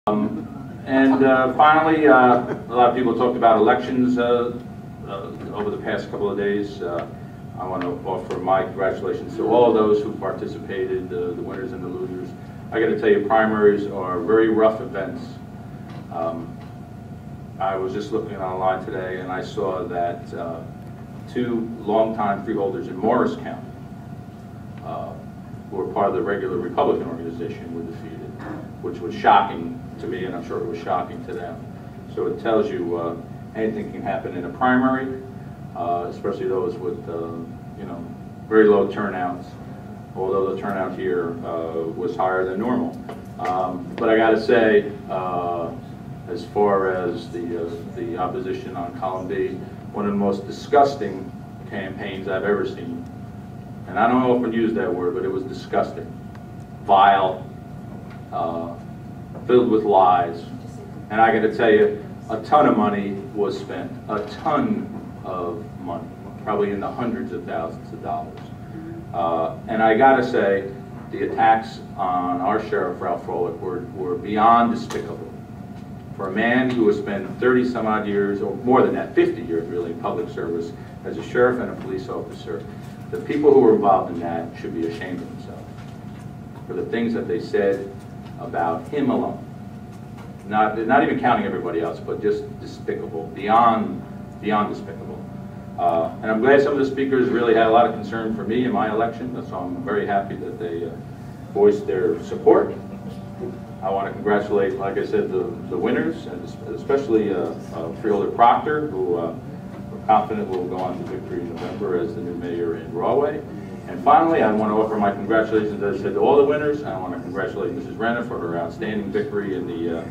Finally, a lot of people talked about elections over the past couple of days. I want to offer my congratulations to all those who participated, the winners and the losers. I got to tell you, primaries are very rough events. I was just looking online today and I saw that two longtime freeholders in Morris County, who were part of the regular Republican organization, were defeated, which was shocking to me, and I'm sure it was shocking to them. So it tells you anything can happen in a primary, especially those with very low turnouts, although the turnout here was higher than normal. But I got to say, as far as the opposition on Column B, one of the most disgusting campaigns I've ever seen. And I don't often use that word, but it was disgusting. Vile, filled with lies. And I got to tell you, a ton of money was spent, a ton of money, probably in the hundreds of thousands of dollars. And I got to say, the attacks on our Sheriff Ralph Froelich were beyond despicable. For a man who has spent 30 some odd years, or more than that, 50 years really, in public service as a sheriff and a police officer, the people who were involved in that should be ashamed of themselves for the things that they said about him alone. Not even counting everybody else, but just despicable, beyond despicable. And I'm glad some of the speakers really had a lot of concern for me in my election, so I'm very happy that they voiced their support. I want to congratulate, like I said, the winners, and especially Freeholder Proctor, who we're confident will go on to victory in November as the new mayor in Rahway. And finally, I want to offer my congratulations, as I said, to all the winners. I want to congratulate Mrs. Renner for her outstanding victory in the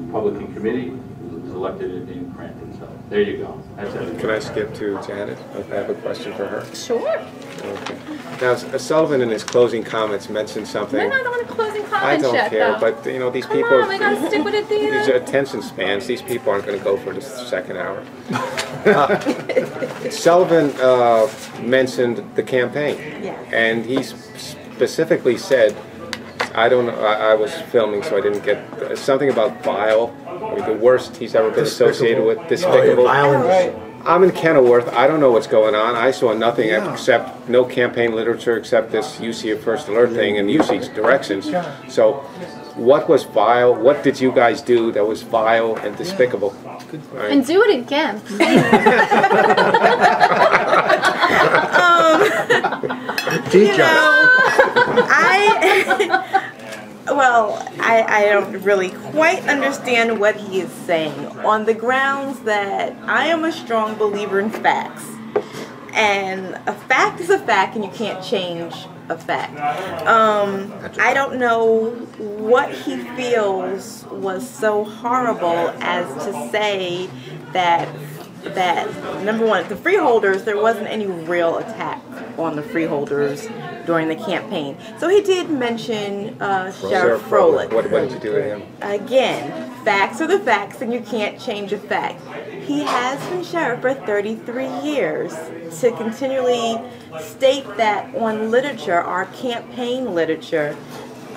Republican committee, who was elected in Cranton. So there you go. That's it. Can I skip to Janet? I have a question for her. Sure. Okay. Now, Sullivan in his closing comments mentioned something. We're not on the closing comments I don't yet, care, though. but you know, these Come people. on, we gotta stick with it, These are attention spans. These people aren't going to go for the second hour. Sullivan mentioned the campaign, and he specifically said, I don't know, I was filming so I didn't get something about vile, the worst he's ever been associated with, despicable. Violence. I'm in Kenilworth, I don't know what's going on, I saw nothing except no campaign literature except this you see a first alert thing and you see directions. So what was vile, what did you guys do that was vile and despicable? Right. And do it again, please. Teach us. I don't really quite understand what he is saying on the grounds that I am a strong believer in facts. And a fact is a fact and you can't change a fact. I don't know what he feels was so horrible as to say that number one, the freeholders, there wasn't any real attack on the freeholders during the campaign. So he did mention Sheriff Froelich. What did you do with him? Again, facts are the facts and you can't change a fact. He has been sheriff for 33 years. To continually state that on literature, our campaign literature,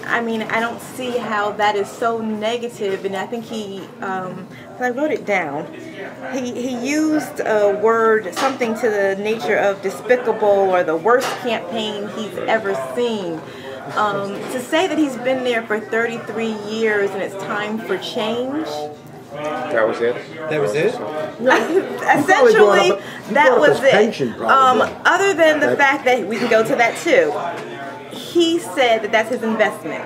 I mean, I don't see how that is so negative, and I think he, I wrote it down, he used a word, something to the nature of despicable or the worst campaign he's ever seen. To say that he's been there for 33 years and it's time for change. That was it? That was it? Essentially, that was it. Other than the fact that we can go to that too. He said that that's his investment.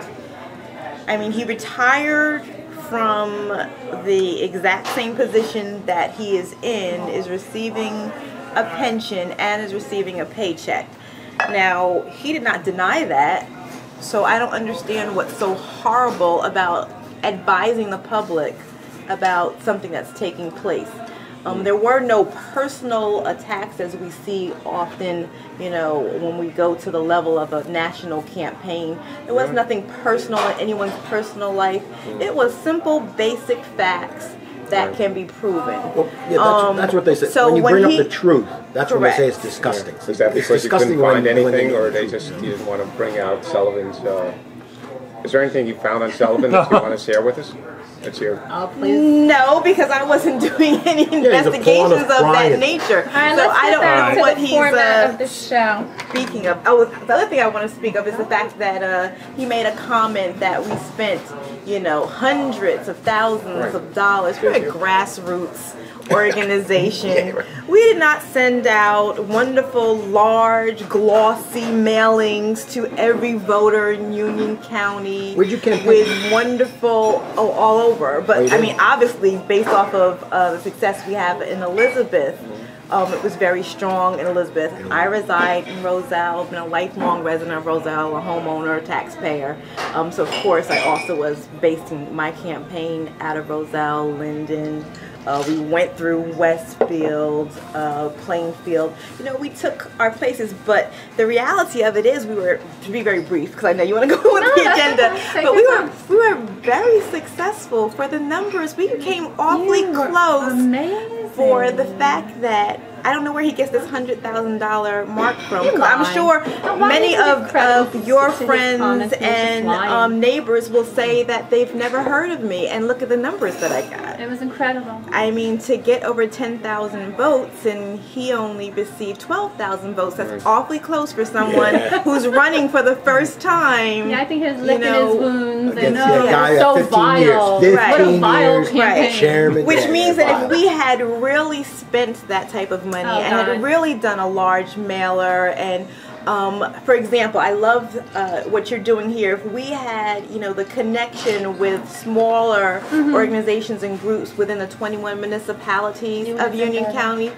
I mean, he retired from the exact same position that he is in, is receiving a pension and is receiving a paycheck. Now, he did not deny that, so I don't understand what's so horrible about advising the public about something that's taking place. There were no personal attacks as we see often, you know, when we go to the level of a national campaign. There was nothing personal in anyone's personal life. It was simple, basic facts that can be proven. Well, yeah, that's what they say. So when you bring up the truth, that's when they say it's disgusting. Is that because you couldn't find anything, or you didn't want to bring out Sullivan's Is there anything you found on Sullivan that you want to share with us? Let's hear. Oh, please. No, because I wasn't doing any investigations of that nature. All right, so let's I get don't back know to what the he's format of the show. speaking of. Oh, the other thing I want to speak of is the fact that he made a comment that we spent, you know, hundreds of thousands of dollars. We're a grassroots organization. We did not send out wonderful, large, glossy mailings to every voter in Union County. Where'd you campaign? With wonderful, all over. But I mean, obviously, based off of the success we have in Elizabeth, it was very strong in Elizabeth. I reside in Roselle, been a lifelong resident of Roselle, a homeowner, taxpayer. So of course, I also was basing my campaign out of Roselle, Linden. We went through Westfield, Plainfield. You know, we took our places, but the reality of it is we were, to be very brief, because I know you want to go with the agenda, but we were very successful for the numbers. We came awfully close for the fact that I don't know where he gets this $100,000 mark from. I'm sure many of your friends and neighbors will say that they've never heard of me, and look at the numbers that I got. It was incredible. I mean, to get over 10,000 votes, and he only received 12,000 votes. That's awfully close for someone who's running for the first time. Yeah, I think he's licking his wounds and guy so 15 vile. Years, What a vile campaign. Chairman, which means that if we had really spent that type of money and had really done a large mailer and for example, I love what you're doing here. If we had, you know, the connection with smaller organizations and groups within the 21 municipalities of Union County,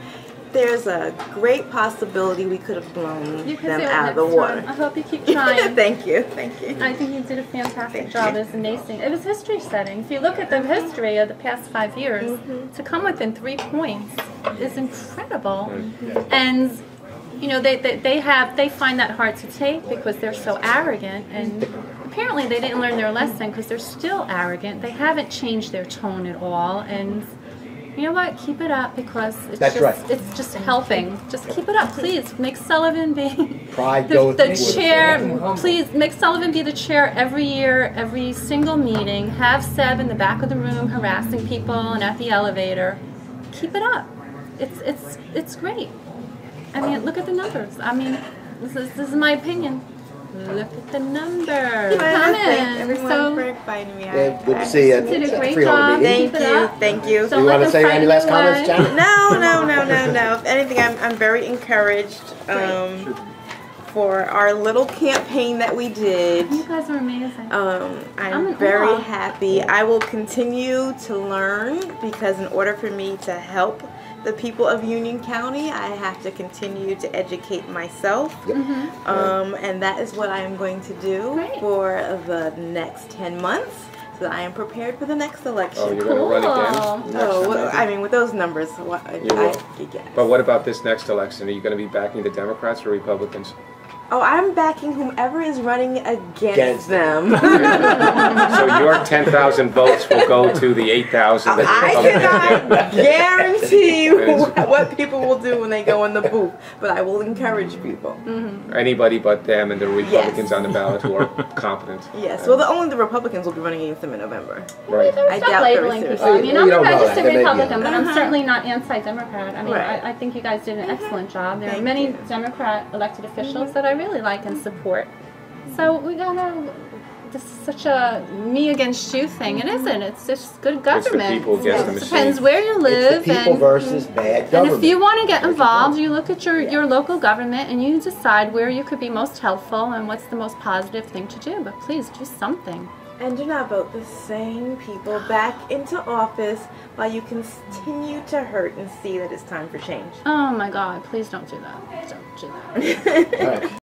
there's a great possibility we could have blown them out of the water. I hope you keep trying. Thank you, thank you. I think you did a fantastic job as a nation. It was history setting. If you look at the history of the past 5 years, to come within 3 points is incredible. And you know, they find that hard to take because they're so arrogant, and apparently they didn't learn their lesson because they're still arrogant. They haven't changed their tone at all, and you know what? Keep it up because it's just helping. Just keep it up, please. Make Sullivan be the chair. Please make Sullivan be the chair every year, every single meeting. Have Seb in the back of the room harassing people and at the elevator. Keep it up. It's great. I mean, look at the numbers. I mean, this is my opinion. Look at the numbers. Thank everyone for inviting me. Good to see you. You did a great job. Thank you. Do you want to say any last comments, Janet? No. If anything, I'm very encouraged for our little campaign that we did. You guys are amazing. I'm very happy. I will continue to learn because in order for me to help the people of Union County, I have to continue to educate myself, and that is what I am going to do for the next 10 months, so that I am prepared for the next election. Oh, you're going to run again? Oh, I mean, with those numbers, I guess. But what about this next election? Are you going to be backing the Democrats or Republicans? Oh, I'm backing whomever is running against them. So your 10,000 votes will go to the 8,000 that I cannot guarantee what people will do when they go in the booth, but I will encourage people. Anybody but them and the Republicans on the ballot who are competent. Yes, well, only the Republicans will be running against them in November. Right. I doubt labeling very people. I mean, I'm a registered Republican, but I'm Uh-huh. certainly not anti-Democrat. I mean, I think you guys did an excellent job. There are many Democrat elected officials that I really like and support. So we gotta. This is such a me against you thing. It isn't. It's just good government. It's the people against the It machine. depends where you live. It's the people versus bad government. And if you want to get involved, you look at your local government and you decide where you could be most helpful and what's the most positive thing to do. But please do something. And do not vote the same people back into office while you continue to hurt and see that it's time for change. Oh my God! Please don't do that. Don't do that. All right.